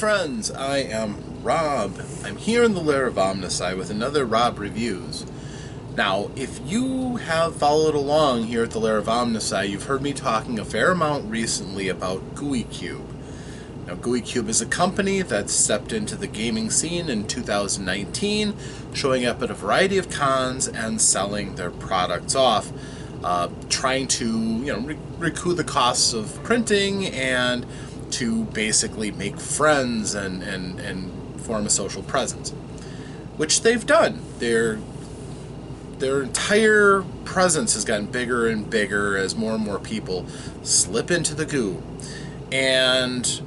friends, I am Rob. I'm here in the lair of Omnisci with another Rob Reviews. Now, if you have followed along here at the lair of Omnisci, you've heard me talking a fair amount recently about Gooey. Now, Gooey is a company that stepped into the gaming scene in 2019, showing up at a variety of cons and selling their products off, trying to recoup the costs of printing and to basically make friends and form a social presence, which they've done. Their entire presence has gotten bigger and bigger as more and more people slip into the goo. And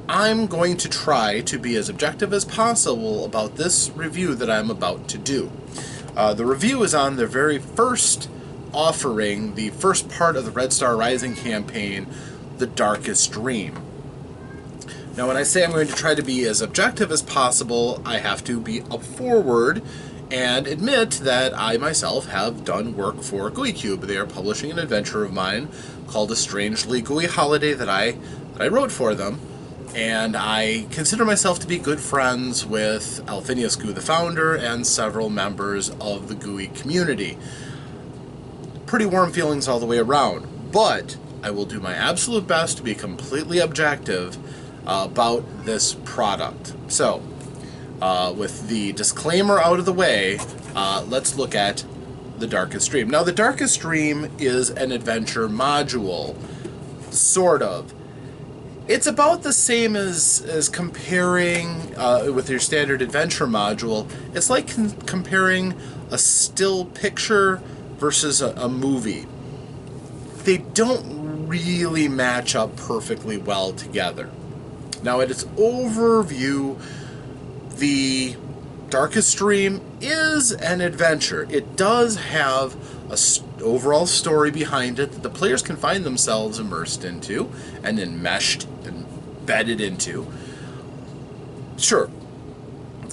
I'm going to try to be as objective as possible about this review that I'm about to do. The review is on their very first offering, the first part of the Red Star Rising campaign, The Darkest Dream. Now, when I say I'm going to try to be as objective as possible, I have to be up forward and admit that I myself have done work for Gooey. They are publishing an adventure of mine called A Strangely Gooey Holiday that I wrote for them, and I consider myself to be good friends with Alphinius Goo, the founder, and several members of the Gooey community. Pretty warm feelings all the way around, but I will do my absolute best to be completely objective about this product. So, with the disclaimer out of the way, let's look at The Darkest Dream. Now, The Darkest Dream is an adventure module, sort of. It's about the same as comparing with your standard adventure module. It's like comparing a still picture versus a movie. They don't really match up perfectly well together. Now, at its overview, The Darkest Dream is an adventure. It does have an overall story behind it that the players can find themselves immersed into and enmeshed and bedded into. Sure,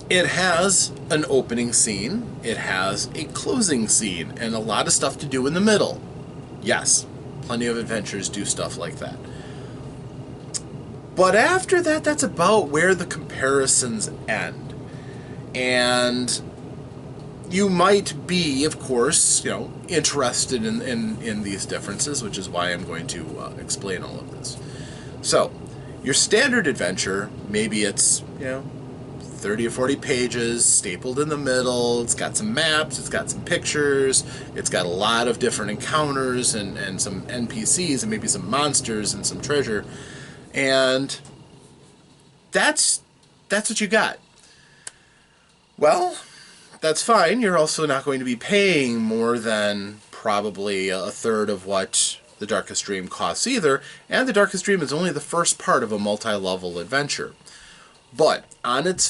it has an opening scene, it has a closing scene, and a lot of stuff to do in the middle. Yes, plenty of adventures do stuff like that. But after that, that's about where the comparisons end. And you might be, of course, interested in these differences, which is why I'm going to explain all of this. So, your standard adventure, maybe it's, 30 or 40 pages, stapled in the middle, it's got some maps, it's got some pictures, it's got a lot of different encounters and some NPCs and maybe some monsters and some treasure. And that's what you got. Well, that's fine. You're also not going to be paying more than probably a third of what The Darkest Dream costs either, and The Darkest Dream is only the first part of a multi-level adventure. But on its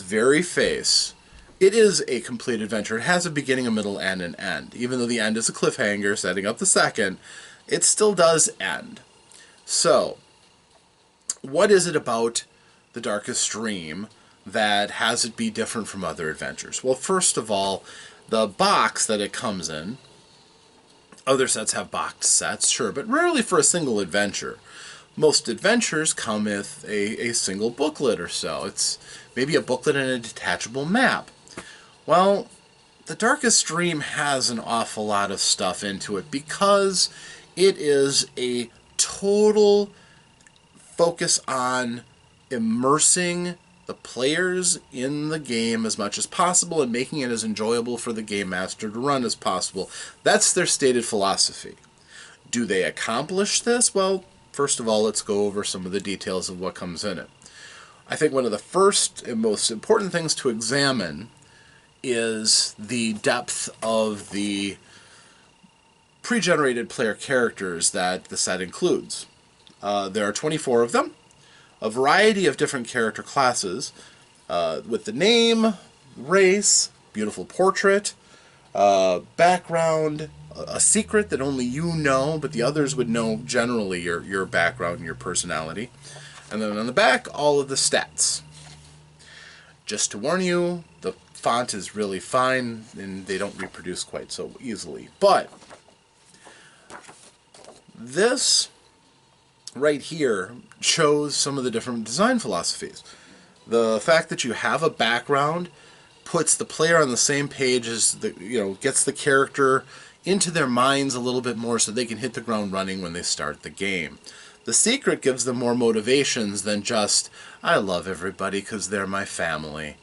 very face, it is a complete adventure. It has a beginning, a middle, and an end. Even though the end is a cliffhanger setting up the second, it still does end. So, what is it about The Darkest Dream that has it be different from other adventures? Well, first of all, the box that it comes in. Other sets have boxed sets, sure, but rarely for a single adventure. Most adventures come with a single booklet or so. It's maybe a booklet and a detachable map. Well, The Darkest Dream has an awful lot of stuff into it because it is a total focus on immersing the players in the game as much as possible and making it as enjoyable for the game master to run as possible. That's their stated philosophy. Do they accomplish this? Well, first of all, let's go over some of the details of what comes in it. I think one of the first and most important things to examine is the depth of the pre-generated player characters that the set includes. There are 24 of them, a variety of different character classes, with the name, race, beautiful portrait, background, a secret that only you know, but the others would know generally your background and your personality. And then on the back, all of the stats. Just to warn you, the font is really fine, and they don't reproduce quite so easily. But this right here shows some of the different design philosophies. The fact that you have a background puts the player on the same page as gets the character into their minds a little bit more so they can hit the ground running when they start the game. The secret gives them more motivations than just, I love everybody because they're my family.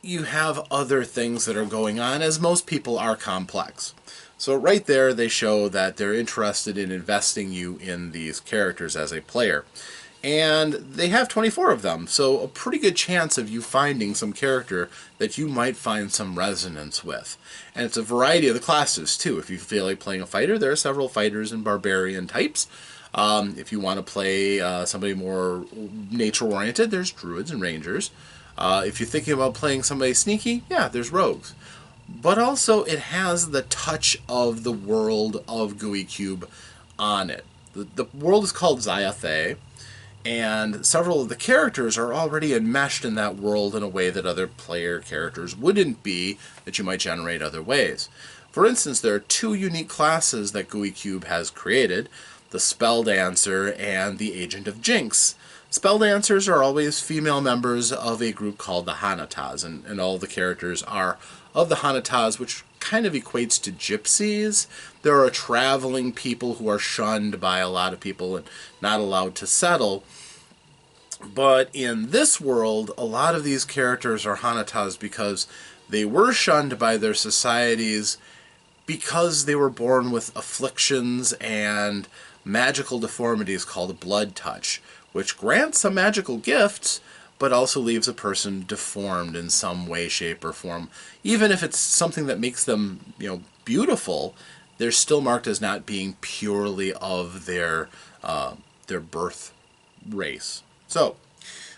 You have other things that are going on, as most people are complex. So right there they show that they're interested in investing you in these characters as a player. And they have 24 of them, so a pretty good chance of you finding some character that you might find some resonance with. And it's a variety of the classes, too. If you feel like playing a fighter, there are several fighters and barbarian types. If you want to play somebody more nature-oriented, there's druids and rangers. If you're thinking about playing somebody sneaky, yeah, there's rogues. But also, it has the touch of the world of Gooey Cube on it. The world is called Xayathay, and several of the characters are already enmeshed in that world in a way that other player characters wouldn't be, that you might generate other ways. For instance, there are two unique classes that Gooey Cube has created, the Spell Dancer and the Agent of Jinx. Spell Dancers are always female members of a group called the Hanatas, and all the characters are of the Hanatas, which kind of equates to gypsies. There are traveling people who are shunned by a lot of people and not allowed to settle. But in this world, a lot of these characters are Hanatas because they were shunned by their societies because they were born with afflictions and magical deformities called blood touch, which grants some magical gifts, but also leaves a person deformed in some way, shape, or form. Even if it's something that makes them, beautiful, they're still marked as not being purely of their birth race. So,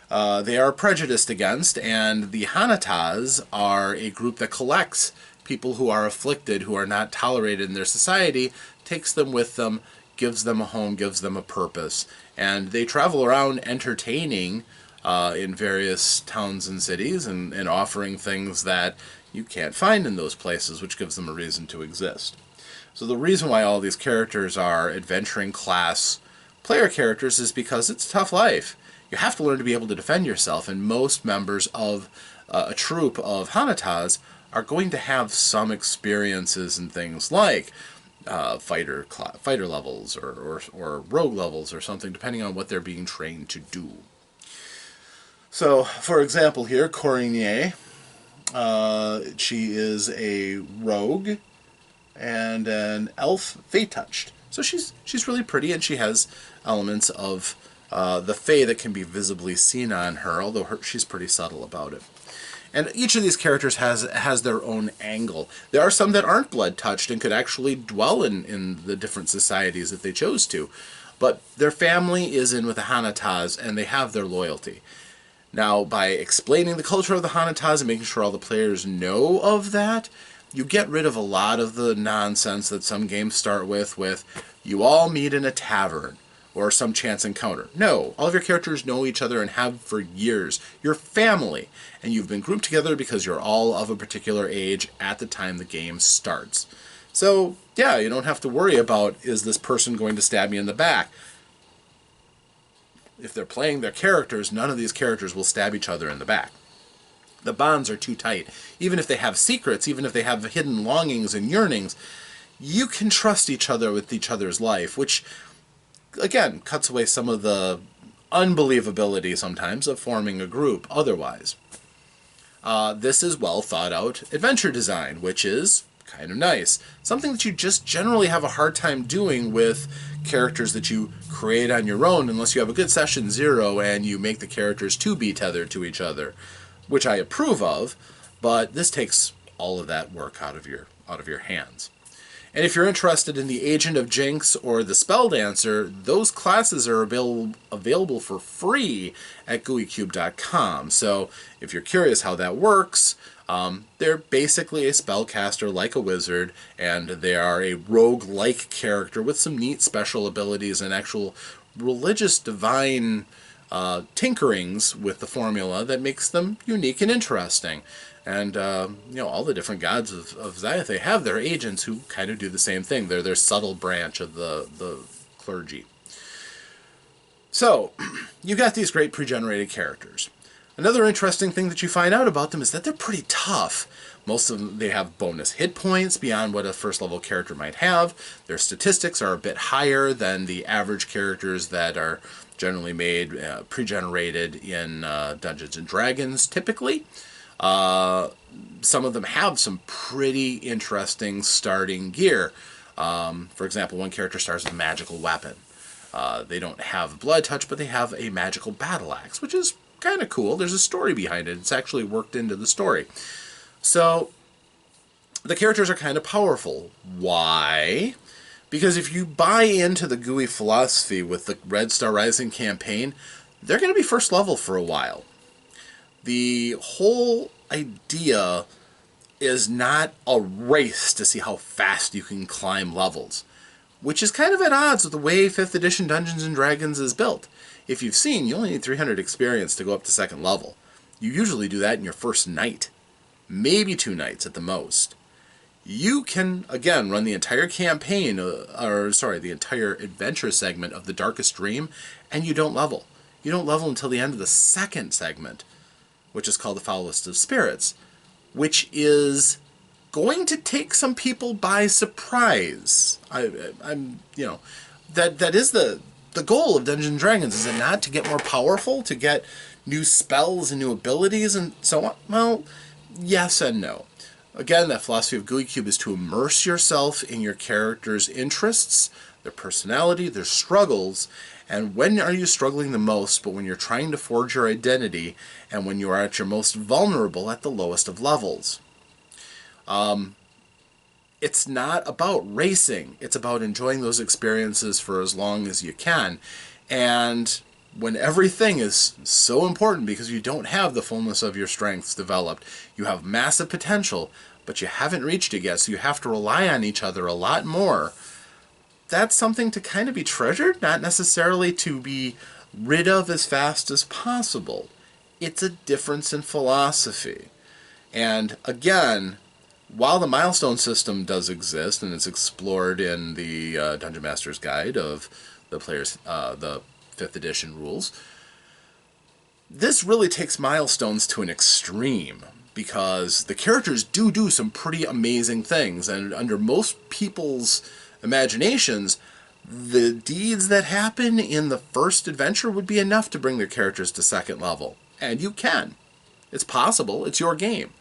they are prejudiced against, and the Hanatas are a group that collects people who are afflicted, who are not tolerated in their society, takes them with them, gives them a home, gives them a purpose. And they travel around entertaining in various towns and cities and offering things that you can't find in those places, which gives them a reason to exist. So the reason why all these characters are adventuring class player characters is because it's a tough life. You have to learn to be able to defend yourself, and most members of a troop of Hanatas are going to have some experiences in things like fighter levels or rogue levels or something, depending on what they're being trained to do. So, for example here, Corinier, she is a rogue and an elf fey-touched. So she's really pretty, and she has elements of the fey that can be visibly seen on her, although she's pretty subtle about it. And each of these characters has their own angle. There are some that aren't blood touched and could actually dwell in the different societies if they chose to. But their family is in with the Hanatas, and they have their loyalty. Now, by explaining the culture of the Hanatas and making sure all the players know of that, you get rid of a lot of the nonsense that some games start with you all meet in a tavern or some chance encounter. No, all of your characters know each other and have for years. You're family, and you've been grouped together because you're all of a particular age at the time the game starts. So, yeah, you don't have to worry about, is this person going to stab me in the back? If they're playing their characters, none of these characters will stab each other in the back. The bonds are too tight. Even if they have secrets, even if they have hidden longings and yearnings, you can trust each other with each other's life, which, again, cuts away some of the unbelievability sometimes of forming a group otherwise. This is well thought out adventure design, which is kind of nice. Something that you just generally have a hard time doing with characters that you create on your own unless you have a good session zero and you make the characters to be tethered to each other, which I approve of, but this takes all of that work out of your hands. And if you're interested in the Agent of Jinx or the Spell Dancer, those classes are available for free at gooeycube.com. So if you're curious how that works, they're basically a spellcaster like a wizard, and they are a rogue-like character with some neat special abilities and actual religious divine tinkerings with the formula that makes them unique and interesting. And, all the different gods of Xayathay have their agents who kind of do the same thing. They're their subtle branch of the clergy. So, you got these great pre-generated characters. Another interesting thing that you find out about them is that they're pretty tough. Most of them, they have bonus hit points beyond what a first level character might have. Their statistics are a bit higher than the average characters that are generally made pre-generated in Dungeons and Dragons typically. Some of them have some pretty interesting starting gear. For example, one character starts with a magical weapon. They don't have blood touch, but they have a magical battle axe, which is kind of cool. There's a story behind it. It's actually worked into the story. So the characters are kind of powerful. Why? Because if you buy into the Gooey philosophy with the Red Star Rising campaign, they're going to be first level for a while. The whole idea is not a race to see how fast you can climb levels, which is kind of at odds with the way 5th edition Dungeons & Dragons is built. If you've seen, you only need 300 experience to go up to 2nd level. You usually do that in your first night, maybe 2 nights at the most. You can, again, run the entire campaign, the entire adventure segment of the Darkest Dream, and you don't level. You don't level until the end of the 2nd segment, which is called the Foulest of Spirits, which is going to take some people by surprise. That is the goal of Dungeons & Dragons, is it not to get more powerful, to get new spells and new abilities and so on? Well, yes and no. Again, that philosophy of Gooey Cube is to immerse yourself in your character's interests, their personality, their struggles, and when are you struggling the most, but when you're trying to forge your identity, and when you are at your most vulnerable at the lowest of levels. It's not about racing. It's about enjoying those experiences for as long as you can. And when everything is so important because you don't have the fullness of your strengths developed, you have massive potential, but you haven't reached it yet, so you have to rely on each other a lot more. That's something to kind of be treasured, not necessarily to be rid of as fast as possible. It's a difference in philosophy. And again, while the milestone system does exist, and it's explored in the Dungeon Master's Guide of the players, the 5th edition rules, this really takes milestones to an extreme, because the characters do some pretty amazing things, and under most people's imaginations, the deeds that happen in the first adventure would be enough to bring their characters to 2nd level. And you can. It's possible. It's your game.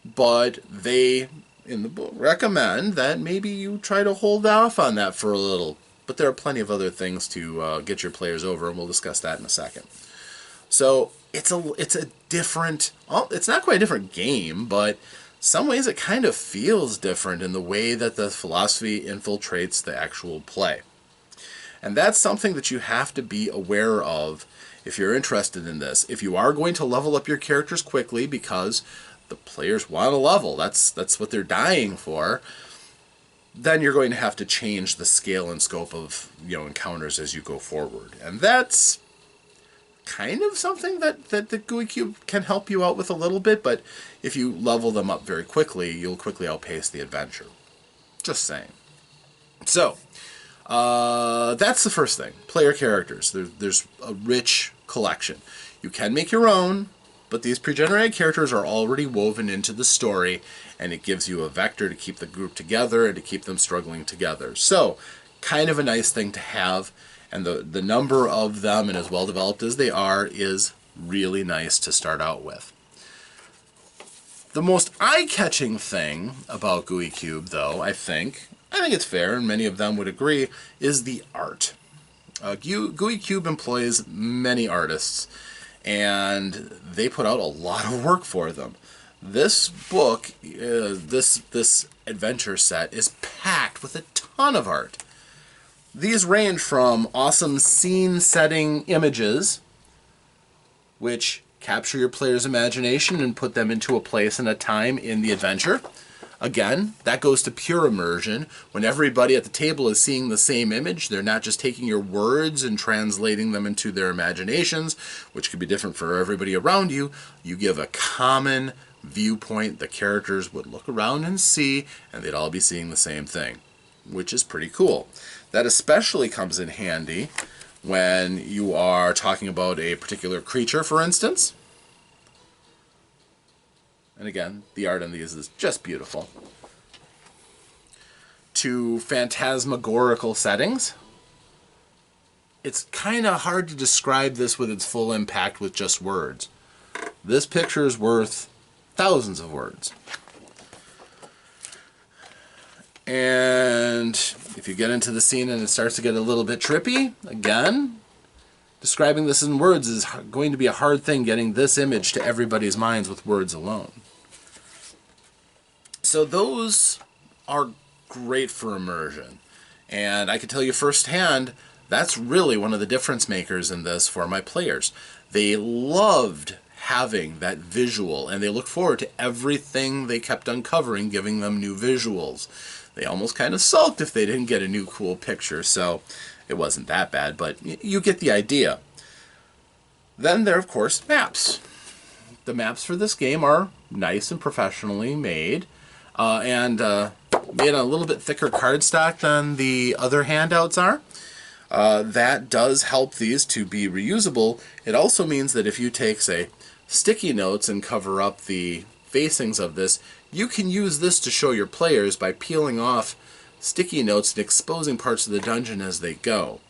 But they, in the book, recommend that maybe you try to hold off on that for a little. But there are plenty of other things to get your players over, and we'll discuss that in a second. So it's a different, it's not quite a different game, but some ways it kind of feels different in the way that the philosophy infiltrates the actual play. And that's something that you have to be aware of if you're interested in this. If you are going to level up your characters quickly because the players want to level, that's what they're dying for, then you're going to have to change the scale and scope of encounters as you go forward. And that's kind of something that the Gooey Cube can help you out with a little bit, but if you level them up very quickly, you'll quickly outpace the adventure. Just saying. So, that's the first thing. Player characters. There's a rich collection. You can make your own, but these pre-generated characters are already woven into the story, and it gives you a vector to keep the group together and to keep them struggling together. So, kind of a nice thing to have, and the number of them, and as well developed as they are, is really nice to start out with. The most eye-catching thing about Gooey Cube, though, I think it's fair, and many of them would agree, is the art. Gooey Cube employs many artists, and they put out a lot of work for them. This book, this adventure set, is packed with a ton of art. These range from awesome scene-setting images, which capture your player's imagination and put them into a place and a time in the adventure. Again, that goes to pure immersion. When everybody at the table is seeing the same image, they're not just taking your words and translating them into their imaginations, which could be different for everybody around you. You give a common viewpoint the characters would look around and see, and they'd all be seeing the same thing, which is pretty cool. That especially comes in handy when you are talking about a particular creature, for instance. And again, the art on these is just beautiful. To phantasmagorical settings. It's kind of hard to describe this with its full impact with just words. This picture is worth thousands of words. And if you get into the scene and it starts to get a little bit trippy, again, describing this in words is going to be a hard thing, getting this image to everybody's minds with words alone. So those are great for immersion. And I can tell you firsthand, that's really one of the difference makers in this for my players. They loved having that visual, and they look forward to everything they kept uncovering, giving them new visuals. They almost kind of sulked if they didn't get a new cool picture, so it wasn't that bad, but you get the idea. Then there are, of course, maps. The maps for this game are nice and professionally made, and made on a little bit thicker cardstock than the other handouts are. That does help these to be reusable. It also means that if you take, say, sticky notes and cover up the facings of this, you can use this to show your players by peeling off sticky notes and exposing parts of the dungeon as they go.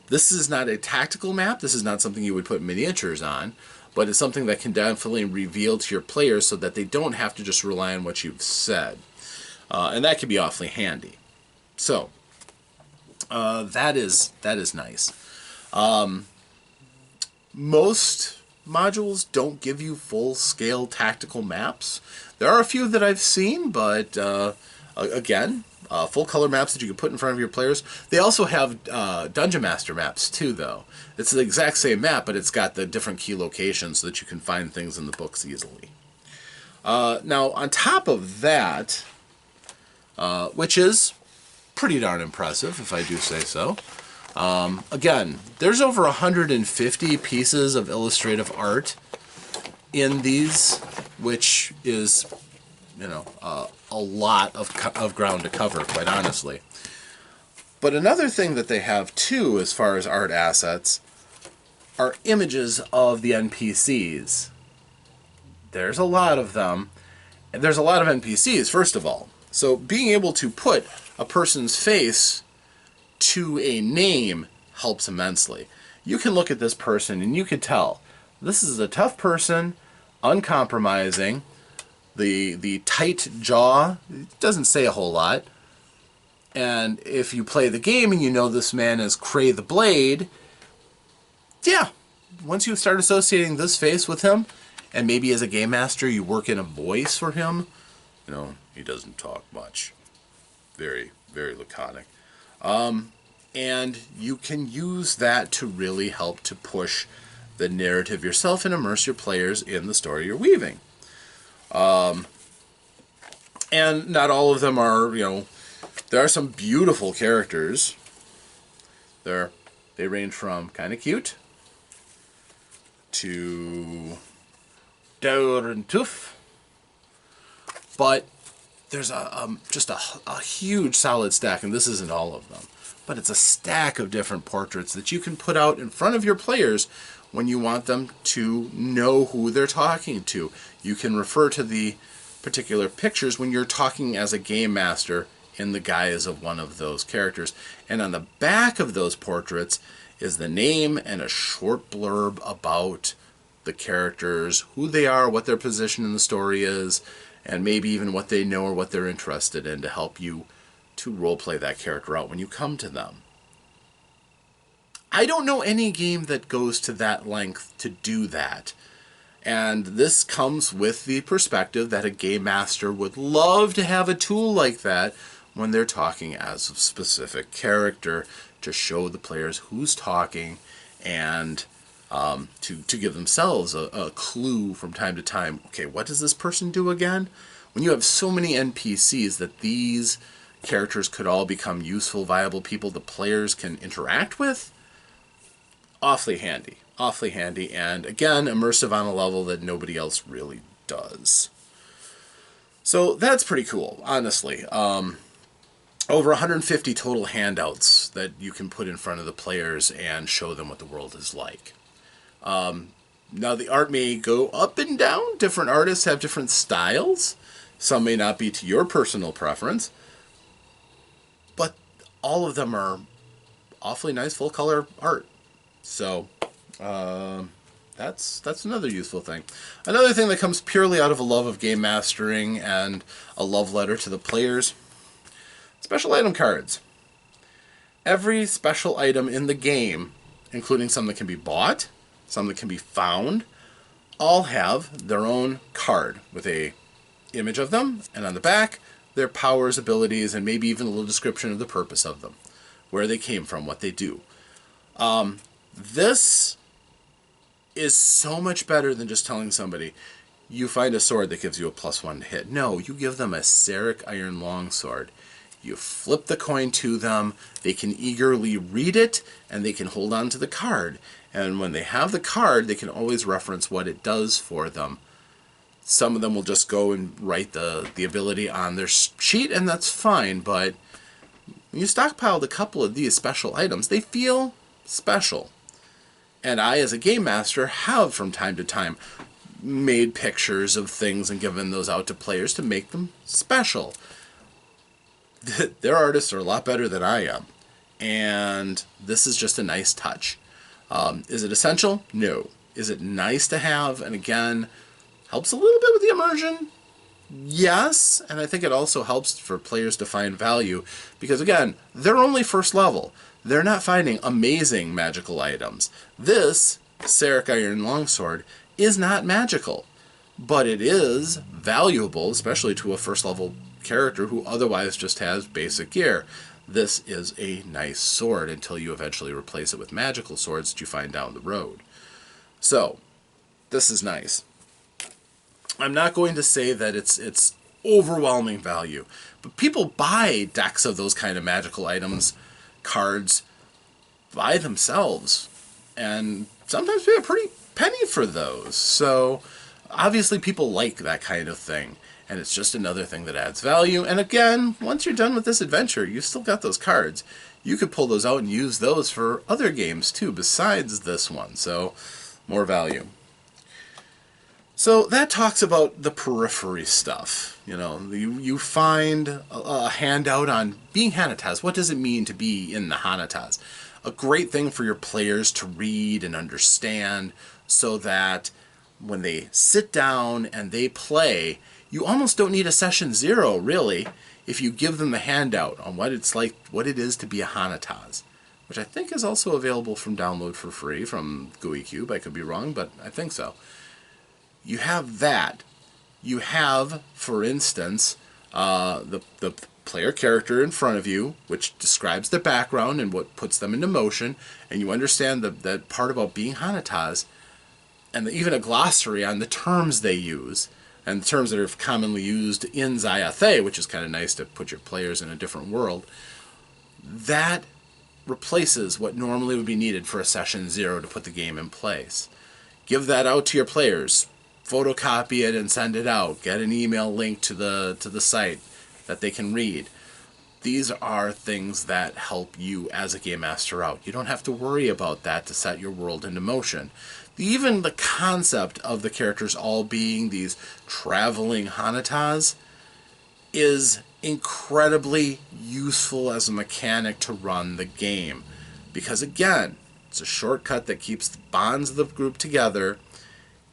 This is not a tactical map. This is not something you would put miniatures on, but it's something that can definitely reveal to your players so that they don't have to just rely on what you've said. And that can be awfully handy. So, that is nice. Most modules don't give you full-scale tactical maps. There are a few that I've seen, but again, full-color maps that you can put in front of your players. They also have Dungeon Master maps too, though. It's the exact same map, but it's got the different key locations so that you can find things in the books easily. Now, on top of that, which is pretty darn impressive, if I do say so. Again, there's over 150 pieces of illustrative art in these, which is, you know, a lot of ground to cover, quite honestly. But another thing that they have, too, as far as art assets, are images of the NPCs. There's a lot of them. And there's a lot of NPCs, first of all. So being able to put a person's face to a name helps immensely. You can look at this person and you can tell this is a tough person, uncompromising, the tight jaw doesn't say a whole lot. And if you play the game and you know this man is Cray the Blade, yeah, once you start associating this face with him, and maybe as a game master you work in a voice for him, you know, he doesn't talk much. Very, very laconic. And you can use that to really help to push the narrative yourself and immerse your players in the story you're weaving. And not all of them are, you know, there are some beautiful characters. They range from kind of cute to dour and tough. But there's just a huge solid stack, and this isn't all of them, but it's a stack of different portraits that you can put out in front of your players when you want them to know who they're talking to. You can refer to the particular pictures when you're talking as a game master in the guise of one of those characters. And on the back of those portraits is the name and a short blurb about the characters, who they are, what their position in the story is, and maybe even what they know or what they're interested in to help you to roleplay that character out when you come to them. I don't know any game that goes to that length to do that. And this comes with the perspective that a game master would love to have a tool like that when they're talking as a specific character to show the players who's talking and to give themselves a clue from time to time. Okay, what does this person do again? When you have so many NPCs that these characters could all become useful, viable people the players can interact with, awfully handy. Awfully handy, and again, immersive on a level that nobody else really does. So that's pretty cool, honestly. Over 150 total handouts that you can put in front of the players and show them what the world is like. Now, the art may go up and down. Different artists have different styles. Some may not be to your personal preference. But all of them are awfully nice full color art. So, that's another useful thing. Another thing that comes purely out of a love of game mastering and a love letter to the players: special item cards. Every special item in the game, including some that can be bought, some that can be found, all have their own card with a image of them, and on the back, their powers, abilities, and maybe even a little description of the purpose of them, where they came from, what they do. This is so much better than just telling somebody, you find a sword that gives you a +1 to hit. No, you give them a Serric Iron Longsword. You flip the coin to them, they can eagerly read it, and they can hold on to the card. And when they have the card, they can always reference what it does for them. Some of them will just go and write the ability on their sheet, and that's fine, but when you stockpiled a couple of these special items, they feel special. And I, as a game master, have from time to time made pictures of things and given those out to players to make them special. Their artists are a lot better than I am, and this is just a nice touch. Is it essential? No. Is it nice to have? And again, helps a little bit with the immersion? Yes, and I think it also helps for players to find value, because again, they're only first level. They're not finding amazing magical items. This Serric Iron Longsword is not magical, but it is valuable, especially to a first level character who otherwise just has basic gear. This is a nice sword until you eventually replace it with magical swords that you find down the road. So, this is nice. I'm not going to say that it's overwhelming value, but people buy decks of those kind of magical items, cards, by themselves, and sometimes pay a pretty penny for those. So obviously people like that kind of thing, and it's just another thing that adds value. And again, once you're done with this adventure, you've still got those cards. You could pull those out and use those for other games too, besides this one. So more value. So that talks about the periphery stuff. You know, you find a handout on being Hanataz. What does it mean to be in the Hanataz? A great thing for your players to read and understand, so that when they sit down and they play, you almost don't need a session 0, really, if you give them the handout on what it's like, what it is to be a Hanataz, which I think is also available from download for free from Gooey Cube. I could be wrong, but I think so. You have that. You have, for instance, the player character in front of you, which describes their background and what puts them into motion, and you understand that part about being Hanataz, and even a glossary on the terms they use, and the terms that are commonly used in Xayathe, which is kind of nice to put your players in a different world. That replaces what normally would be needed for a session 0 to put the game in place. Give that out to your players. Photocopy it and send it out. Get an email link to the site that they can read. These are things that help you as a game master out. You don't have to worry about that to set your world into motion. Even the concept of the characters all being these traveling Hanataz is incredibly useful as a mechanic to run the game. Because again, it's a shortcut that keeps the bonds of the group together,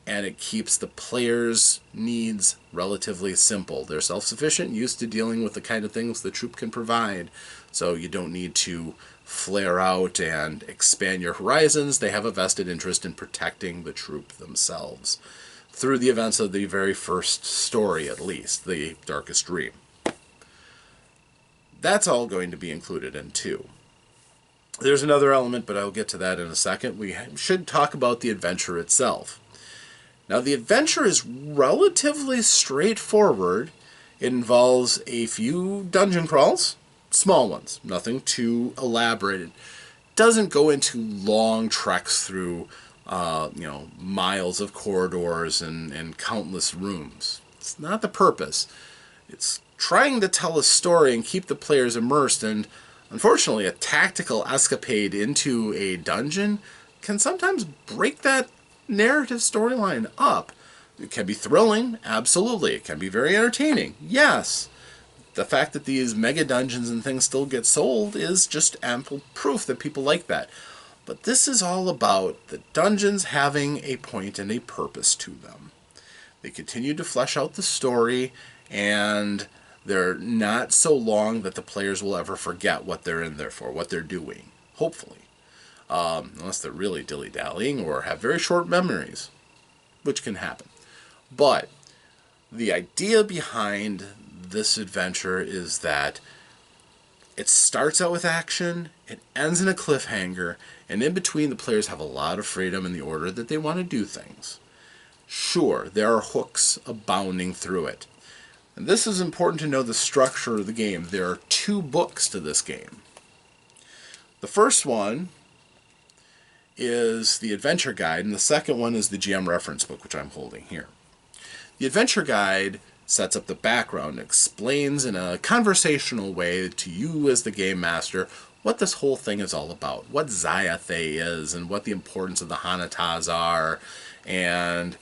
and it keeps the players' needs relatively simple. They're self-sufficient, used to dealing with the kind of things the troop can provide, so you don't need to flare out and expand your horizons. They have a vested interest in protecting the troop themselves, through the events of the very first story, at least, the Darkest Dream. That's all going to be included in 2. There's another element, but I'll get to that in a second. We should talk about the adventure itself. Now, the adventure is relatively straightforward. It involves a few dungeon crawls, small ones, nothing too elaborate. It doesn't go into long treks through, miles of corridors and countless rooms. It's not the purpose. It's trying to tell a story and keep the players immersed, and unfortunately, a tactical escapade into a dungeon can sometimes break that narrative storyline up. It can be thrilling, absolutely. It can be very entertaining, yes. The fact that these mega dungeons and things still get sold is just ample proof that people like that. But this is all about the dungeons having a point and a purpose to them. They continue to flesh out the story, and they're not so long that the players will ever forget what they're in there for, what they're doing, hopefully. Unless they're really dilly-dallying or have very short memories, which can happen. But the idea behind this adventure is that it starts out with action, it ends in a cliffhanger, and in between the players have a lot of freedom in the order that they want to do things. Sure, there are hooks abounding through it. And this is important to know the structure of the game. There are 2 books to this game. The first one is the adventure guide, and the second one is the GM reference book, which I'm holding here. The adventure guide sets up the background, explains in a conversational way to you as the game master what this whole thing is all about, what Xayathay is, and what the importance of the Hanatas are, and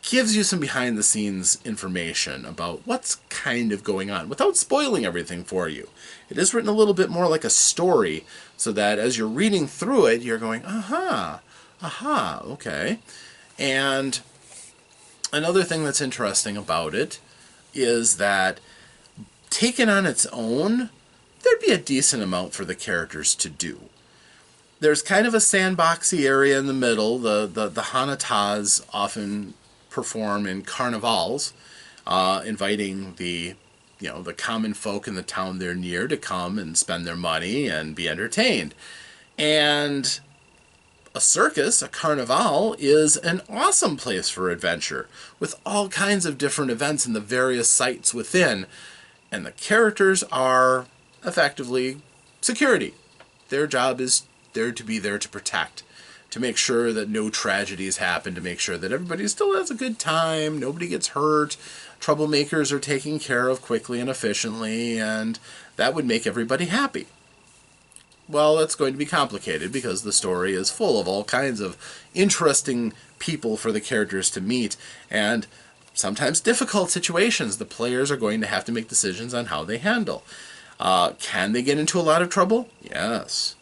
gives you some behind-the-scenes information about what's kind of going on, without spoiling everything for you. It is written a little bit more like a story, so that as you're reading through it, you're going, aha, okay. And another thing that's interesting about it is that, taken on its own, there'd be a decent amount for the characters to do. There's kind of a sandboxy area in the middle. The Hanatas often perform in carnivals, inviting the common folk in the town they're near to come and spend their money and be entertained. And a circus, a carnival, is an awesome place for adventure, with all kinds of different events and the various sites within. And the characters are effectively security. Their job is there to be there to protect, to make sure that no tragedies happen, to make sure that everybody still has a good time, nobody gets hurt, troublemakers are taken care of quickly and efficiently, and that would make everybody happy. Well, that's going to be complicated because the story is full of all kinds of interesting people for the characters to meet, and sometimes difficult situations the players are going to have to make decisions on how they handle. Can they get into a lot of trouble? Yes.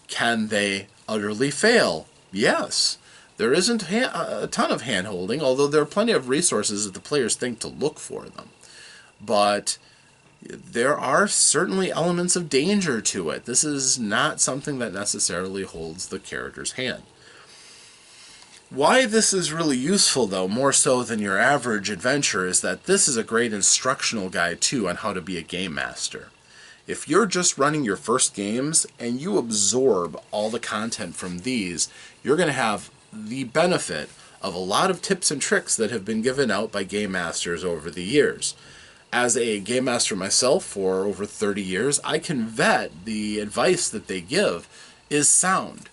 Can they utterly fail? Yes. There isn't a ton of hand-holding, although there are plenty of resources that the players think to look for them. But there are certainly elements of danger to it. This is not something that necessarily holds the character's hand. Why this is really useful, though, more so than your average adventure, is that this is a great instructional guide, too, on how to be a game master. If you're just running your first games and you absorb all the content from these, you're going to have the benefit of a lot of tips and tricks that have been given out by game masters over the years. As a game master myself for over 30 years, I can vet the advice that they give is sound.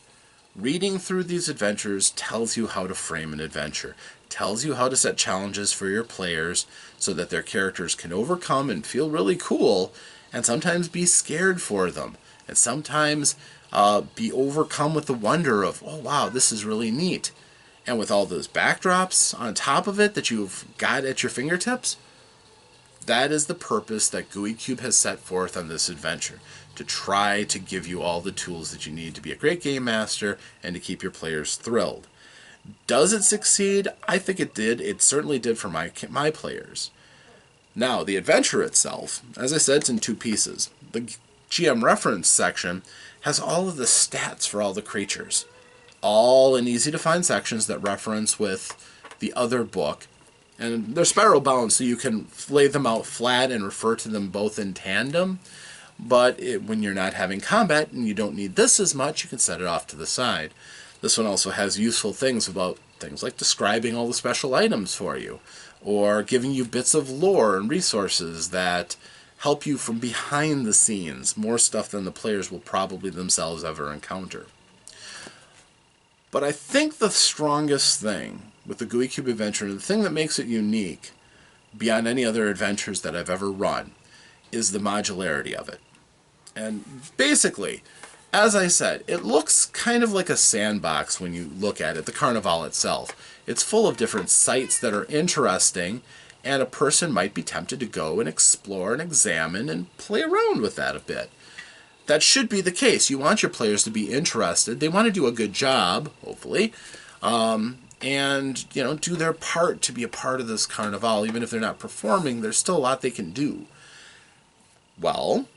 Reading through these adventures tells you how to frame an adventure, tells you how to set challenges for your players so that their characters can overcome and feel really cool, and sometimes be scared for them, and sometimes be overcome with the wonder of, oh wow, this is really neat. And with all those backdrops on top of it that you've got at your fingertips, that is the purpose that Gooey Cube has set forth on this adventure, to try to give you all the tools that you need to be a great game master and to keep your players thrilled. Does it succeed? I think it did. It certainly did for my players. Now, the adventure itself, as I said, it's in 2 pieces. The GM reference section has all of the stats for all the creatures, all in easy-to-find sections that reference with the other book. And they're spiral bound, so you can lay them out flat and refer to them both in tandem. But when you're not having combat and you don't need this as much, you can set it off to the side. This one also has useful things about things like describing all the special items for you, or giving you bits of lore and resources that help you from behind the scenes, more stuff than the players will probably themselves ever encounter. But I think the strongest thing with the Gooey Cube adventure, and the thing that makes it unique beyond any other adventures that I've ever run, is the modularity of it. And basically, as I said, it looks kind of like a sandbox when you look at it, the Carnival itself. It's full of different sites that are interesting, and a person might be tempted to go and explore and examine and play around with that a bit. That should be the case. You want your players to be interested. They want to do a good job, hopefully, and do their part to be a part of this Carnival. Even if they're not performing, there's still a lot they can do. Well,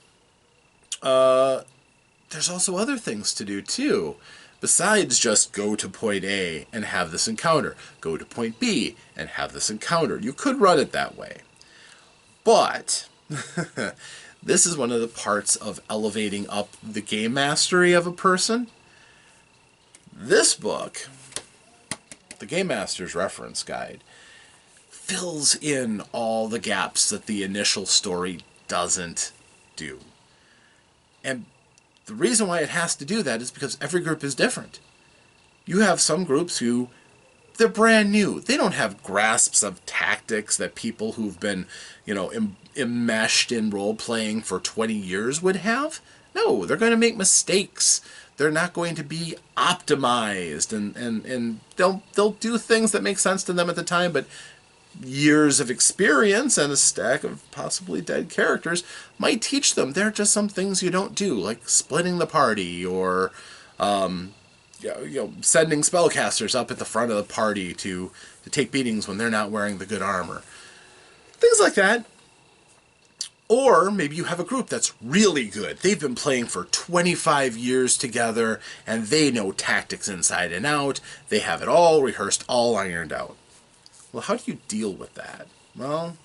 there's also other things to do too. Besides just go to point A and have this encounter, go to point B and have this encounter. You could run it that way. But this is one of the parts of elevating up the game mastery of a person. This book, the Game Master's Reference Guide, fills in all the gaps that the initial story doesn't do. And the reason why it has to do that is because every group is different. You have some groups who, they're brand new. They don't have grasps of tactics that people who've been, enmeshed in role-playing for 20 years would have. No, they're going to make mistakes. They're not going to be optimized, and they'll do things that make sense to them at the time, but years of experience and a stack of possibly dead characters might teach them there are just some things you don't do, like splitting the party or sending spellcasters up at the front of the party to take beatings when they're not wearing the good armor. Things like that. Or maybe you have a group that's really good. They've been playing for 25 years together and they know tactics inside and out. They have it all rehearsed, all ironed out. Well, how do you deal with that? Well,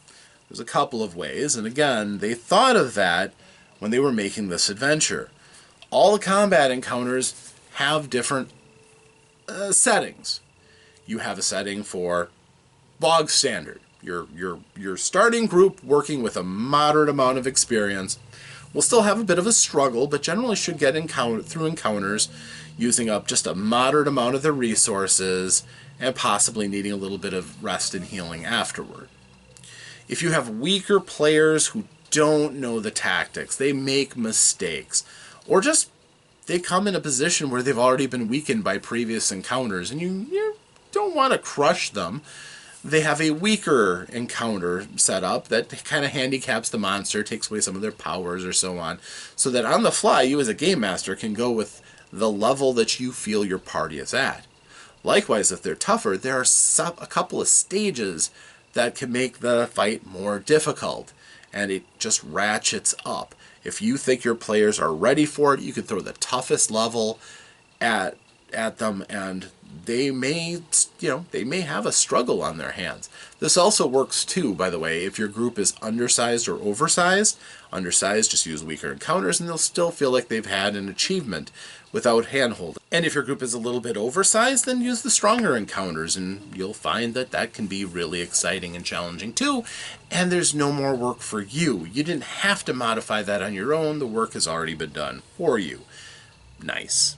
there's a couple of ways, and again, they thought of that when they were making this adventure. All the combat encounters have different settings. You have a setting for bog standard. Your starting group working with a moderate amount of experience will still have a bit of a struggle, but generally should get through encounters using up just a moderate amount of their resources and possibly needing a little bit of rest and healing afterward. If you have weaker players who don't know the tactics, they make mistakes, or just they come in a position where they've already been weakened by previous encounters and you don't want to crush them, they have a weaker encounter set up that kind of handicaps the monster, takes away some of their powers or so on, so that on the fly you as a game master can go with the level that you feel your party is at. Likewise, if they're tougher, there are a couple of stages that can make the fight more difficult, and it just ratchets up. If you think your players are ready for it, you can throw the toughest level at them, and they may have a struggle on their hands. This also works too, by the way, if your group is undersized or oversized. Undersized, just use weaker encounters, and they'll still feel like they've had an achievement without handholding. And if your group is a little bit oversized, then use the stronger encounters, and you'll find that that can be really exciting and challenging too, and there's no more work for you. You didn't have to modify that on your own. The work has already been done for you. Nice.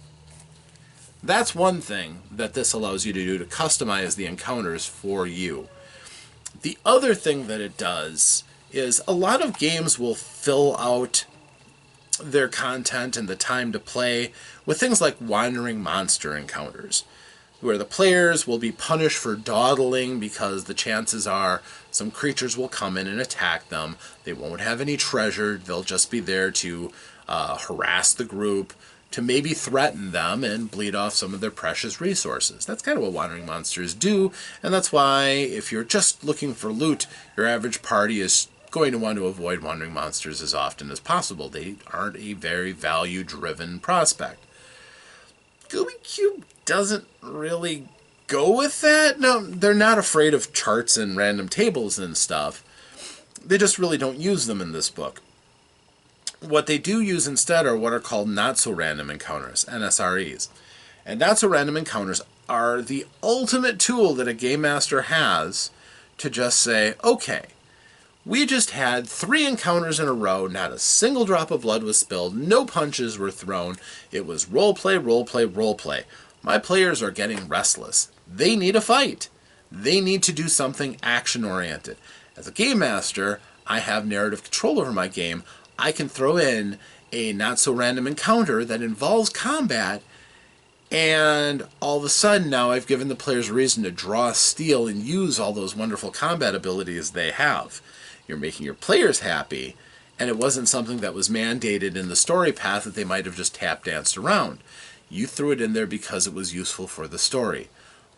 That's one thing that this allows you to do, to customize the encounters for you. The other thing that it does is a lot of games will fill out their content and the time to play with things like wandering monster encounters, where the players will be punished for dawdling because the chances are some creatures will come in and attack them. They won't have any treasure. They'll just be there to harass the group, to maybe threaten them and bleed off some of their precious resources. That's kind of what wandering monsters do, and that's why if you're just looking for loot, your average party is going to want to avoid wandering monsters as often as possible. They aren't a very value-driven prospect. Gooey Cube doesn't really go with that. No, they're not afraid of charts and random tables and stuff. They just really don't use them in this book. What they do use instead are what are called not-so-random encounters, NSREs. And not-so-random encounters are the ultimate tool that a game master has to just say, okay, we just had 3 encounters in a row, not a single drop of blood was spilled, no punches were thrown, it was roleplay, roleplay, roleplay. My players are getting restless. They need a fight. They need to do something action-oriented. As a game master, I have narrative control over my game. I can throw in a not-so-random encounter that involves combat, and all of a sudden now I've given the players a reason to draw steel and use all those wonderful combat abilities they have. You're making your players happy, and it wasn't something that was mandated in the story path that they might have just tap-danced around. You threw it in there because it was useful for the story.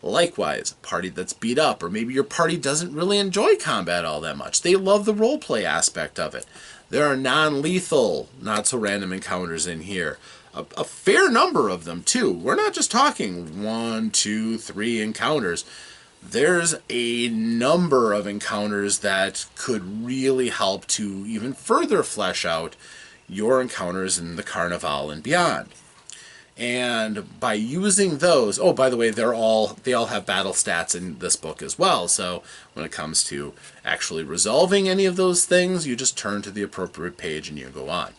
Likewise, a party that's beat up, or maybe your party doesn't really enjoy combat all that much. They love the roleplay aspect of it. There are non-lethal, not-so-random encounters in here. A fair number of them, too. We're not just talking 1, 2, 3 encounters. There's a number of encounters that could really help to even further flesh out your encounters in the Carnival and beyond. And by using those, oh, by the way, they all have battle stats in this book as well. So when it comes to actually resolving any of those things, you just turn to the appropriate page and you go on.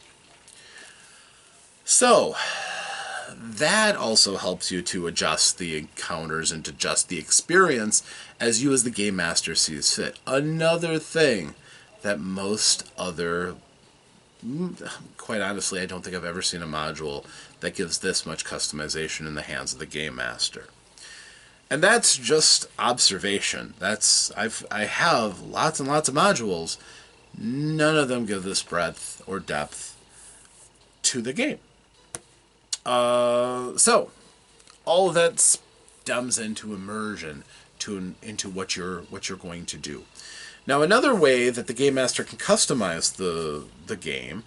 So that also helps you to adjust the encounters and to adjust the experience as you as the game master sees fit. Another thing that most other, quite honestly, I don't think I've ever seen a module that gives this much customization in the hands of the game master. And that's just observation. I have lots and lots of modules. None of them give this breadth or depth to the game. So all of that stems into immersion, into what you're going to do. Now, another way that the game master can customize the game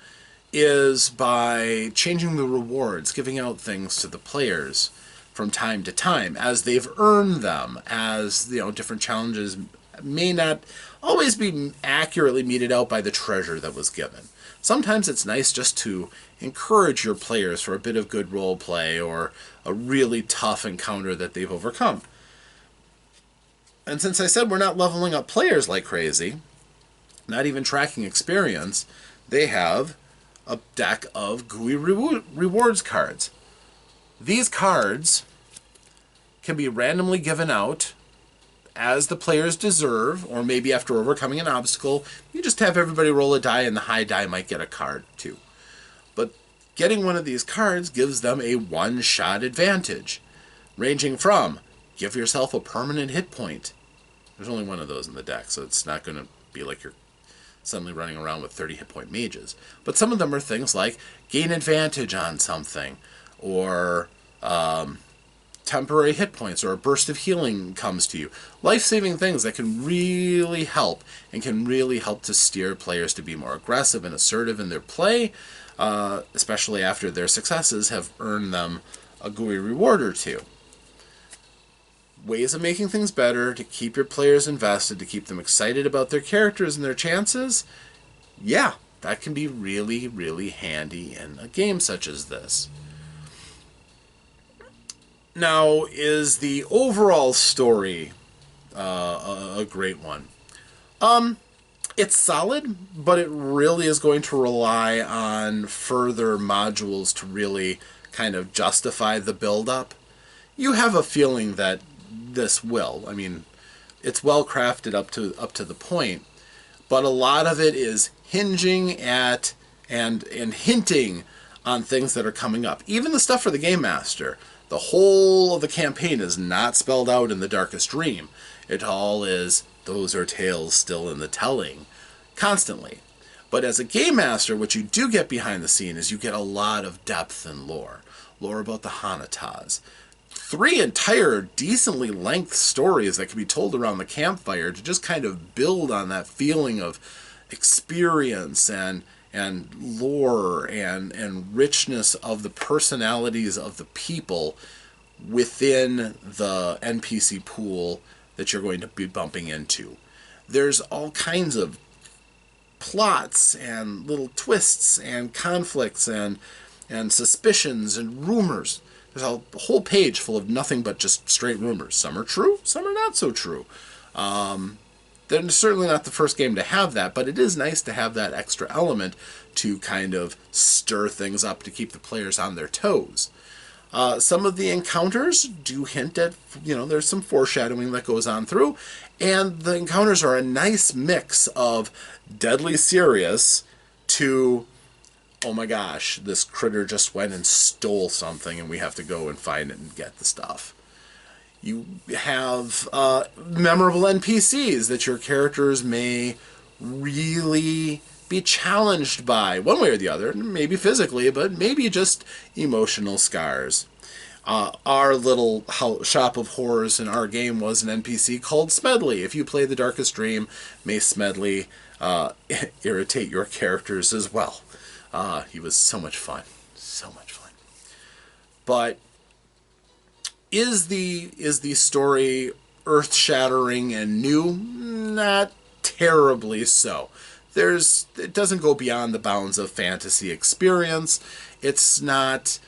is by changing the rewards, giving out things to the players from time to time as they've earned them, as different challenges may not always be accurately meted out by the treasure that was given. Sometimes it's nice just to encourage your players for a bit of good role play or a really tough encounter that they've overcome. And since I said we're not leveling up players like crazy, not even tracking experience, they have a deck of Gooey rewards cards. These cards can be randomly given out as the players deserve, or maybe after overcoming an obstacle, you just have everybody roll a die and the high die might get a card too. But getting one of these cards gives them a one-shot advantage, ranging from give yourself a permanent hit point. There's only one of those in the deck, so it's not going to be like you're suddenly running around with 30 hit point mages. But some of them are things like gain advantage on something, or temporary hit points, or a burst of healing comes to you. Life-saving things that can really help, and can really help to steer players to be more aggressive and assertive in their play, especially after their successes have earned them a Gooey reward or two. Ways of making things better to keep your players invested, to keep them excited about their characters and their chances, yeah, that can be really, really handy in a game such as this. Now, is the overall story a great one? It's solid, but it really is going to rely on further modules to really kind of justify the build-up. You have a feeling that this will. I mean, it's well crafted up to the point, but a lot of it is hinging at and hinting on things that are coming up. Even the stuff for the Game Master. The whole of the campaign is not spelled out in the Darkest Dream. It all is, those are tales still in the telling, constantly. But as a Game Master, what you do get behind the scene is you get a lot of depth and lore. Lore about the Hanatas. 3 entire, decently length stories that can be told around the campfire to just kind of build on that feeling of experience and lore and richness of the personalities of the people within the NPC pool that you're going to be bumping into. There's all kinds of plots and little twists and conflicts and suspicions and rumors. There's a whole page full of nothing but just straight rumors. Some are true, some are not so true. They're certainly not the first game to have that, but it is nice to have that extra element to kind of stir things up to keep the players on their toes. Some of the encounters do hint at, there's some foreshadowing that goes on through, and the encounters are a nice mix of deadly serious to oh my gosh, this critter just went and stole something and we have to go and find it and get the stuff. You have memorable NPCs that your characters may really be challenged by, one way or the other, maybe physically, but maybe just emotional scars. Our little shop of horrors in our game was an NPC called Smedley. If you play The Darkest Dream, may Smedley irritate your characters as well. He was so much fun. So much fun. But is the story earth-shattering and new? Not terribly so. It doesn't go beyond the bounds of fantasy experience. It's not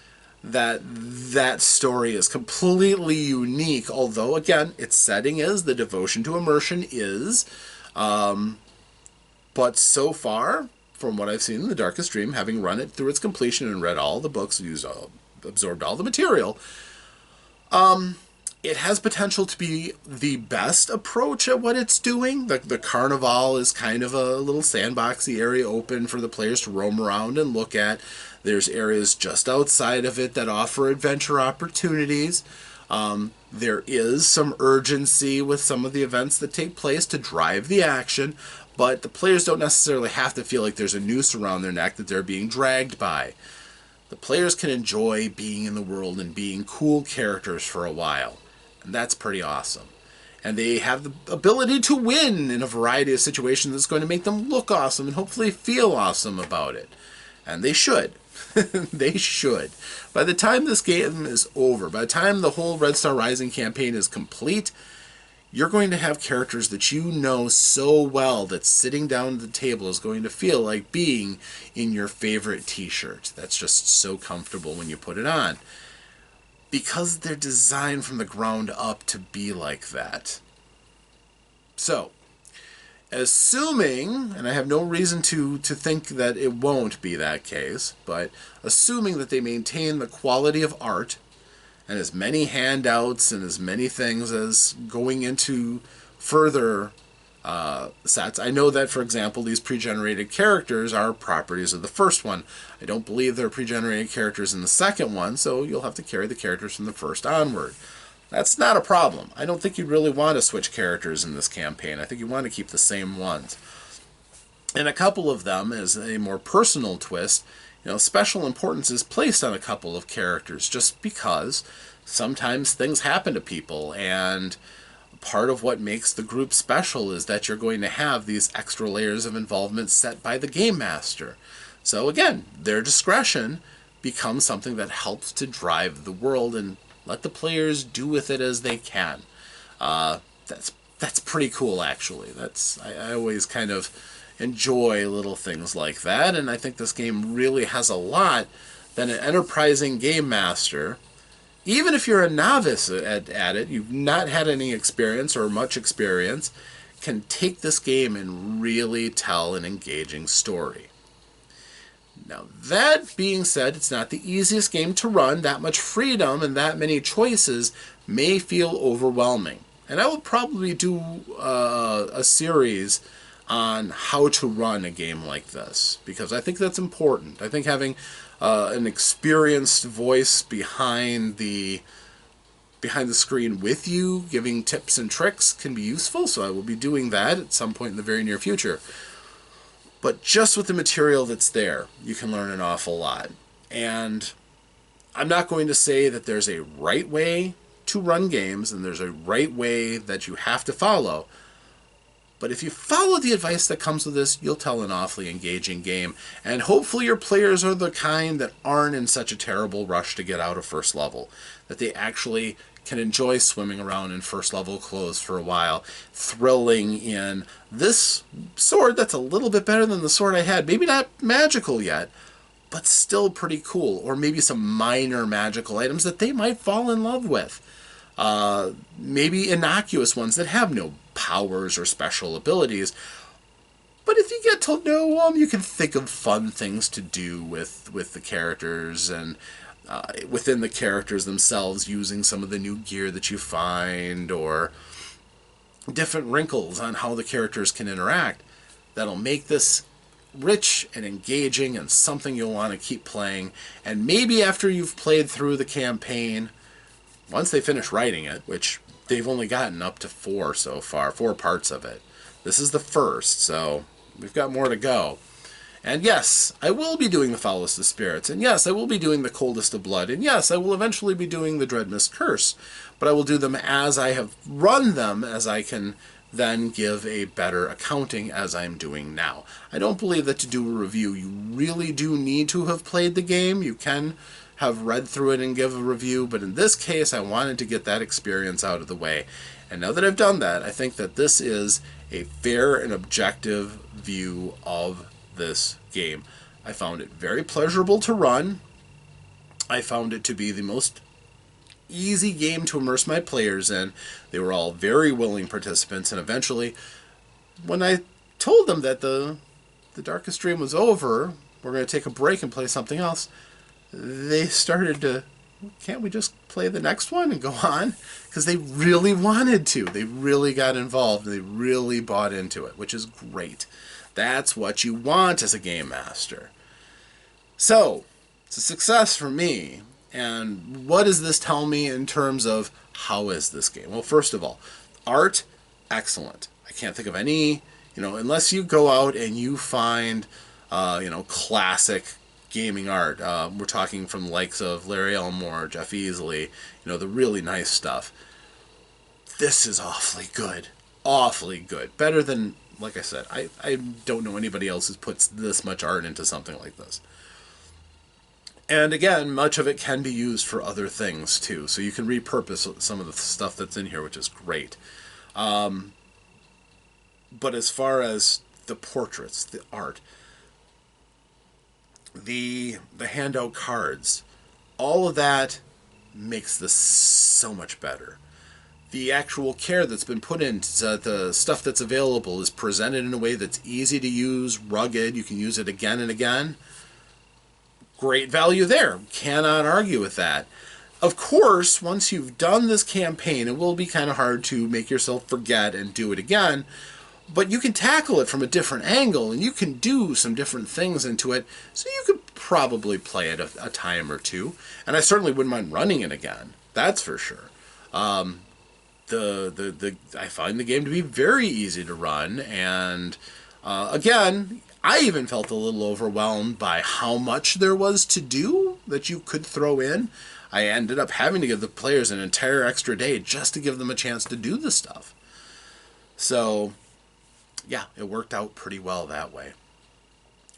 that story is completely unique, although, again, its setting is, the devotion to immersion is. But so far, from what I've seen in The Darkest Dream, having run it through its completion and read all the books, absorbed all the material, it has potential to be the best approach at what it's doing. The Carnival is kind of a little sandboxy area open for the players to roam around and look at. There's areas just outside of it that offer adventure opportunities. There is some urgency with some of the events that take place to drive the action, but the players don't necessarily have to feel like there's a noose around their neck that they're being dragged by. The players can enjoy being in the world and being cool characters for a while. And that's pretty awesome. And they have the ability to win in a variety of situations that's going to make them look awesome and hopefully feel awesome about it. And they should. They should. By the time this game is over, by the time the whole Red Star Rising campaign is complete, you're going to have characters that you know so well that sitting down at the table is going to feel like being in your favorite t-shirt. That's just so comfortable when you put it on. Because they're designed from the ground up to be like that. So, assuming, and I have no reason to think that it won't be that case, but assuming that they maintain the quality of art and as many handouts and as many things as going into further sets. I know that, for example, these pre-generated characters are properties of the first one. I don't believe there are pre-generated characters in the second one, so you'll have to carry the characters from the first onward. That's not a problem. I don't think you'd really want to switch characters in this campaign. I think you want to keep the same ones. And a couple of them, as a more personal twist, special importance is placed on a couple of characters just because sometimes things happen to people, and part of what makes the group special is that you're going to have these extra layers of involvement set by the game master. So again, their discretion becomes something that helps to drive the world and let the players do with it as they can. That's pretty cool, actually. I always kind of enjoy little things like that, and I think this game really has a lot that an enterprising game master, even if you're a novice at it, you've not had any experience or much experience, can take this game and really tell an engaging story. Now, that being said, it's not the easiest game to run. That much freedom and that many choices may feel overwhelming. And I will probably do a series on how to run a game like this, because I think that's important. I think having an experienced voice behind the screen with you, giving tips and tricks, can be useful, so I will be doing that at some point in the very near future. But just with the material that's there, you can learn an awful lot. And I'm not going to say that there's a right way to run games and there's a right way that you have to follow. But if you follow the advice that comes with this, you'll tell an awfully engaging game. And hopefully your players are the kind that aren't in such a terrible rush to get out of first level, that they actually can enjoy swimming around in first level clothes for a while, thrilling in this sword that's a little bit better than the sword I had. Maybe not magical yet, but still pretty cool. Or maybe some minor magical items that they might fall in love with. Maybe innocuous ones that have no powers or special abilities. But if you get to know them, you can think of fun things to do with the characters, and within the characters themselves, using some of the new gear that you find, or different wrinkles on how the characters can interact. That'll make this rich and engaging and something you'll want to keep playing. And maybe after you've played through the campaign, once they finish writing it, which they've only gotten up to 4 so far, 4 parts of it. This is the first, so we've got more to go. And yes, I will be doing the Foulest of Spirits, and yes, I will be doing the Coldest of Blood, and yes, I will eventually be doing the Dreadmist Curse, but I will do them as I have run them, as I can then give a better accounting as I'm doing now. I don't believe that to do a review, you really do need to have played the game. You can have read through it and give a review, but in this case, I wanted to get that experience out of the way. And now that I've done that, I think that this is a fair and objective view of this game. I found it very pleasurable to run. I found it to be the most easy game to immerse my players in. They were all very willing participants, and eventually, when I told them that the Darkest Dream was over, we're going to take a break and play something else, they started to, can't we just play the next one and go on? Because they really wanted to. They really got involved. They really bought into it, which is great. That's what you want as a game master. So, it's a success for me. And what does this tell me in terms of how is this game? Well, first of all, art, excellent. I can't think of any, unless you go out and you find, classic gaming art. We're talking from the likes of Larry Elmore, Jeff Easley, the really nice stuff. This is awfully good. Awfully good. Better than, like I said, I don't know anybody else who puts this much art into something like this. And again, much of it can be used for other things too. So you can repurpose some of the stuff that's in here, which is great. But as far as the portraits, the art, the handout cards, all of that makes this so much better. The actual care that's been put into the stuff that's available is presented in a way that's easy to use, rugged. You can use it again and again. Great value there. Cannot argue with that. Of course, once you've done this campaign, it will be kind of hard to make yourself forget and do it again. But you can tackle it from a different angle, and you can do some different things into it, so you could probably play it a time or two. And I certainly wouldn't mind running it again. That's for sure. I find the game to be very easy to run, and again, I even felt a little overwhelmed by how much there was to do that you could throw in. I ended up having to give the players an entire extra day just to give them a chance to do the stuff. So, yeah, it worked out pretty well that way.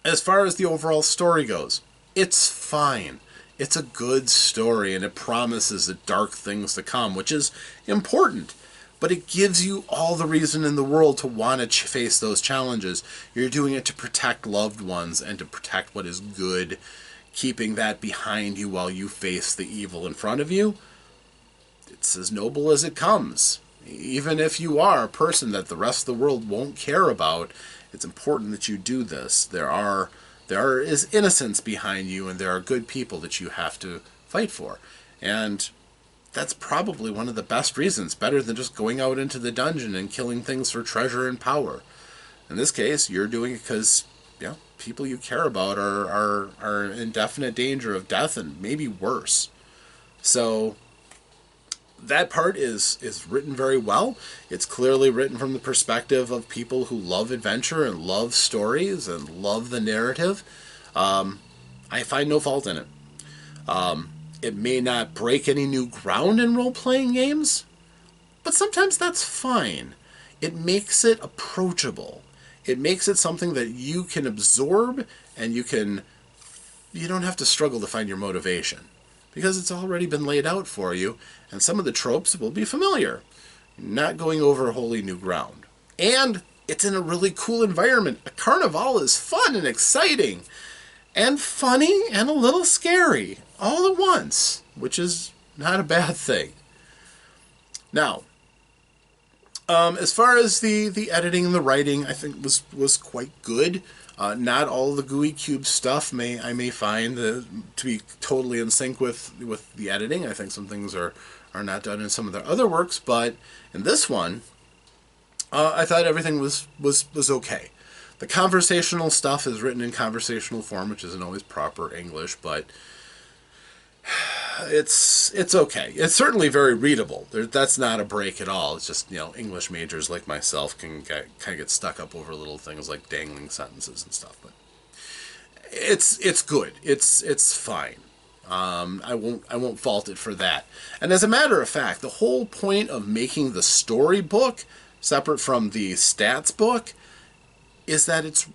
As far as the overall story goes, it's fine. It's a good story, and it promises the dark things to come, which is important. But it gives you all the reason in the world to want to face those challenges. You're doing it to protect loved ones and to protect what is good, keeping that behind you while you face the evil in front of you. It's as noble as it comes. Even if you are a person that the rest of the world won't care about, it's important that you do this. There is innocence behind you, and there are good people that you have to fight for. And that's probably one of the best reasons, better than just going out into the dungeon and killing things for treasure and power. In this case, you're doing it because people you care about are in definite danger of death and maybe worse. So that part is written very well. It's clearly written from the perspective of people who love adventure and love stories and love the narrative. I find no fault in it. It may not break any new ground in role-playing games, but sometimes that's fine. It makes it approachable. It makes it something that you can absorb, and you don't have to struggle to find your motivation, because it's already been laid out for you, and some of the tropes will be familiar. Not going over wholly new ground. And it's in a really cool environment. A carnival is fun and exciting, and funny and a little scary all at once, which is not a bad thing. Now, as far as the editing and the writing, I think was quite good. Not all the Gooey Cube stuff I may find to be totally in sync with the editing. I think some things are not done in some of their other works, but in this one, I thought everything was okay. The conversational stuff is written in conversational form, which isn't always proper English, but it's okay. It's certainly very readable. That's not a break at all. It's just, English majors like myself can kind of get stuck up over little things like dangling sentences and stuff. But it's good. It's fine. I won't fault it for that. And as a matter of fact, the whole point of making the storybook separate from the stats book is that it's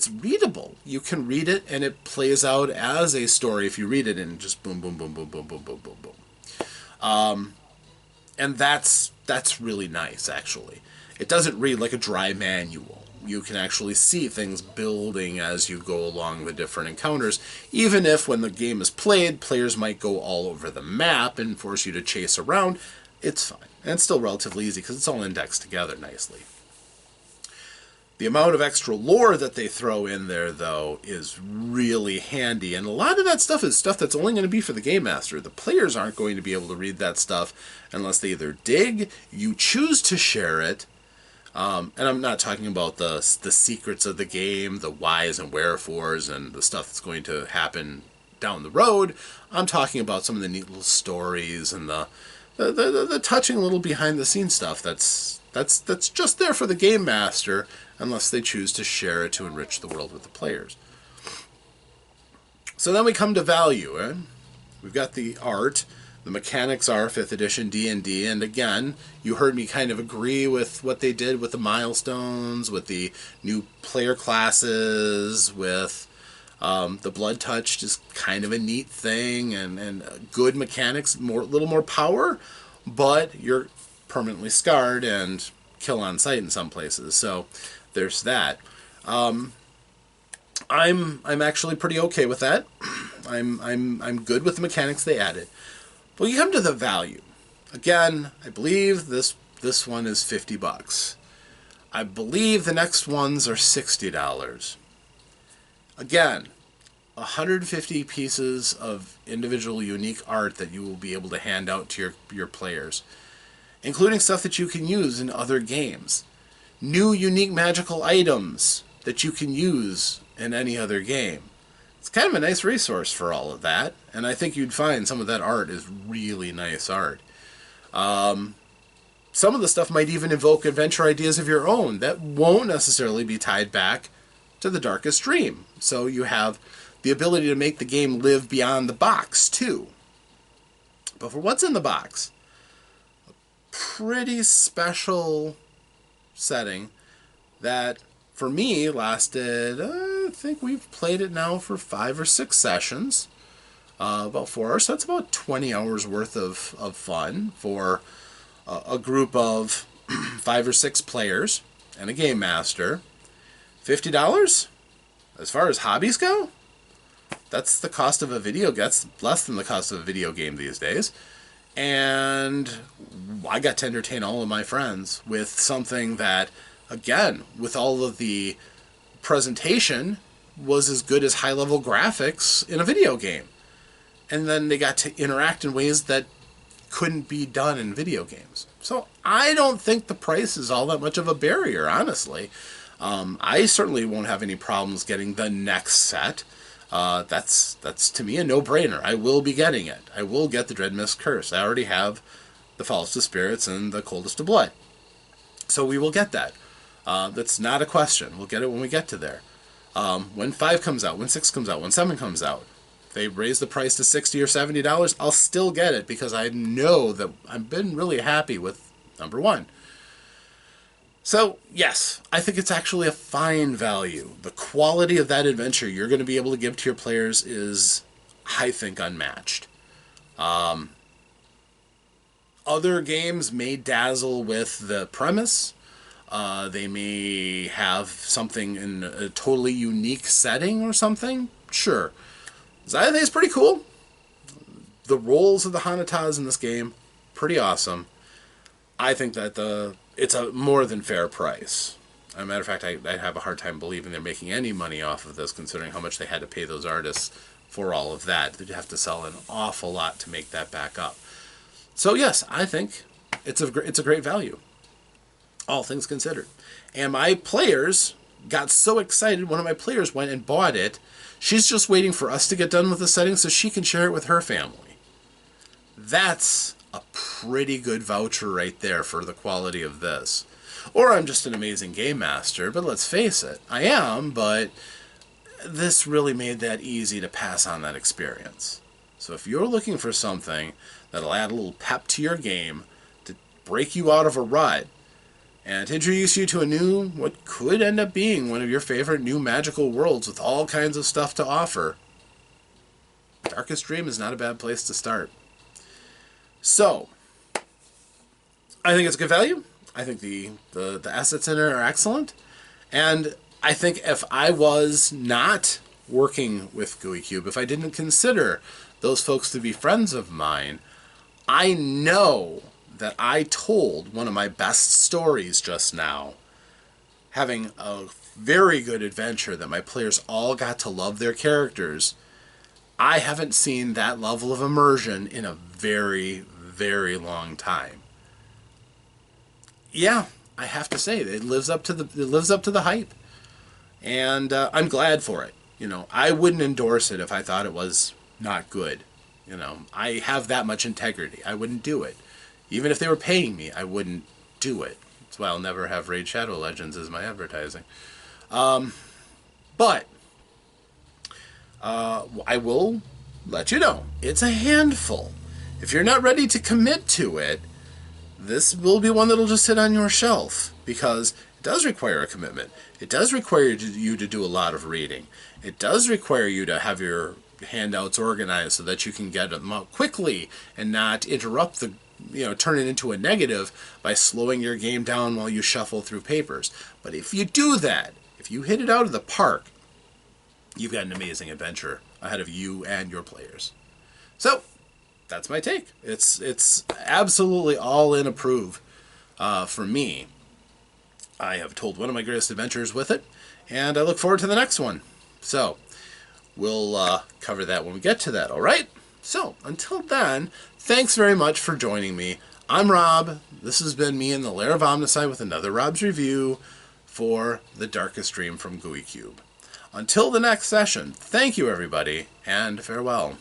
readable. You can read it and it plays out as a story if you read it and just boom, boom, boom, boom, boom, boom, boom, boom, boom. And that's really nice, actually. It doesn't read like a dry manual. You can actually see things building as you go along the different encounters, even if when the game is played, players might go all over the map and force you to chase around. It's fine. And it's still relatively easy because it's all indexed together nicely. The amount of extra lore that they throw in there, though, is really handy. And a lot of that stuff is stuff that's only going to be for the Game Master. The players aren't going to be able to read that stuff unless they either dig, you choose to share it, and I'm not talking about the secrets of the game, the whys and wherefores, and the stuff that's going to happen down the road. I'm talking about some of the neat little stories and the touching little behind-the-scenes stuff that's just there for the Game Master, unless they choose to share it to enrich the world with the players. So then we come to value. We've got the art. The mechanics are 5th edition D&D, and again, you heard me kind of agree with what they did with the milestones, with the new player classes, with the blood touch, just kind of a neat thing, and good mechanics, a little more power, but you're permanently scarred and kill on sight in some places. So there's that. I'm actually pretty okay with that. I'm good with the mechanics they added. But you come to the value. Again, I believe this one is $50. I believe the next ones are $60. Again, 150 pieces of individual unique art that you will be able to hand out to your players, including stuff that you can use in other games. New unique magical items that you can use in any other game. It's kind of a nice resource for all of that, and I think you'd find some of that art is really nice art. Some of the stuff might even evoke adventure ideas of your own that won't necessarily be tied back to the Darkest Dream. So you have the ability to make the game live beyond the box, too. But for what's in the box, a pretty special setting that, for me, lasted, I think we've played it now for 5 or 6 sessions, about 4 hours, so that's about 20 hours worth of fun for a group of 5 or 6 players and a game master. $50? As far as hobbies go, that's the cost of a video. That's less than the cost of a video game these days. And I got to entertain all of my friends with something that, again, with all of the presentation, was as good as high-level graphics in a video game. And then they got to interact in ways that couldn't be done in video games. So I don't think the price is all that much of a barrier, honestly. I certainly won't have any problems getting the next set. That's to me a no-brainer. I will be getting it. I will get the Dreadmist Curse. I already have the Foulest of Spirits and the Coldest of Blood. So we will get that. That's not a question. We'll get it when we get to there. When 5 comes out, when 6 comes out, when 7 comes out, if they raise the price to $60 or $70, I'll still get it because I know that I've been really happy with number 1. So, yes, I think it's actually a fine value. The quality of that adventure you're going to be able to give to your players is, I think, unmatched. Other games may dazzle with the premise. They may have something in a totally unique setting or something. Sure. So I think it's pretty cool. The roles of the Hanatas in this game, pretty awesome. I think that it's a more than fair price. As a matter of fact, I have a hard time believing they're making any money off of this, considering how much they had to pay those artists for all of that. They'd have to sell an awful lot to make that back up. So yes, I think it's a great value, all things considered. And my players got so excited, one of my players went and bought it. She's just waiting for us to get done with the settings so she can share it with her family. That's a pretty good voucher right there for the quality of this. Or I'm just an amazing game master, but let's face it, I am, but this really made that easy to pass on that experience. So if you're looking for something that'll add a little pep to your game, to break you out of a rut, and introduce you to a new, what could end up being one of your favorite new magical worlds with all kinds of stuff to offer, Darkest Dream is not a bad place to start. So, I think it's good value. I think the assets in it are excellent. And I think if I was not working with Gooey Cube, if I didn't consider those folks to be friends of mine, I know that I told one of my best stories just now, having a very good adventure that my players all got to love their characters. I haven't seen that level of immersion in a very, very long time. Yeah, I have to say it lives up to the hype, and I'm glad for it. You know, I wouldn't endorse it if I thought it was not good. You know, I have that much integrity. I wouldn't do it. Even if they were paying me, I wouldn't do it. That's why I'll never have Raid Shadow Legends as my advertising. But I will let you know, it's a handful. If you're not ready to commit to it, this will be one that'll just sit on your shelf, because it does require a commitment. It does require you to do a lot of reading. It does require you to have your handouts organized so that you can get them out quickly and not interrupt the, turn it into a negative by slowing your game down while you shuffle through papers. But if you do that, if you hit it out of the park, you've got an amazing adventure ahead of you and your players. So, that's my take. It's absolutely all in approve for me. I have told one of my greatest adventures with it, and I look forward to the next one. So, we'll cover that when we get to that, all right? So, until then, thanks very much for joining me. I'm Rob. This has been me in the Lair of Omnicide with another Rob's Review for The Darkest Dream from Gooey Cube. Until the next session, thank you, everybody, and farewell.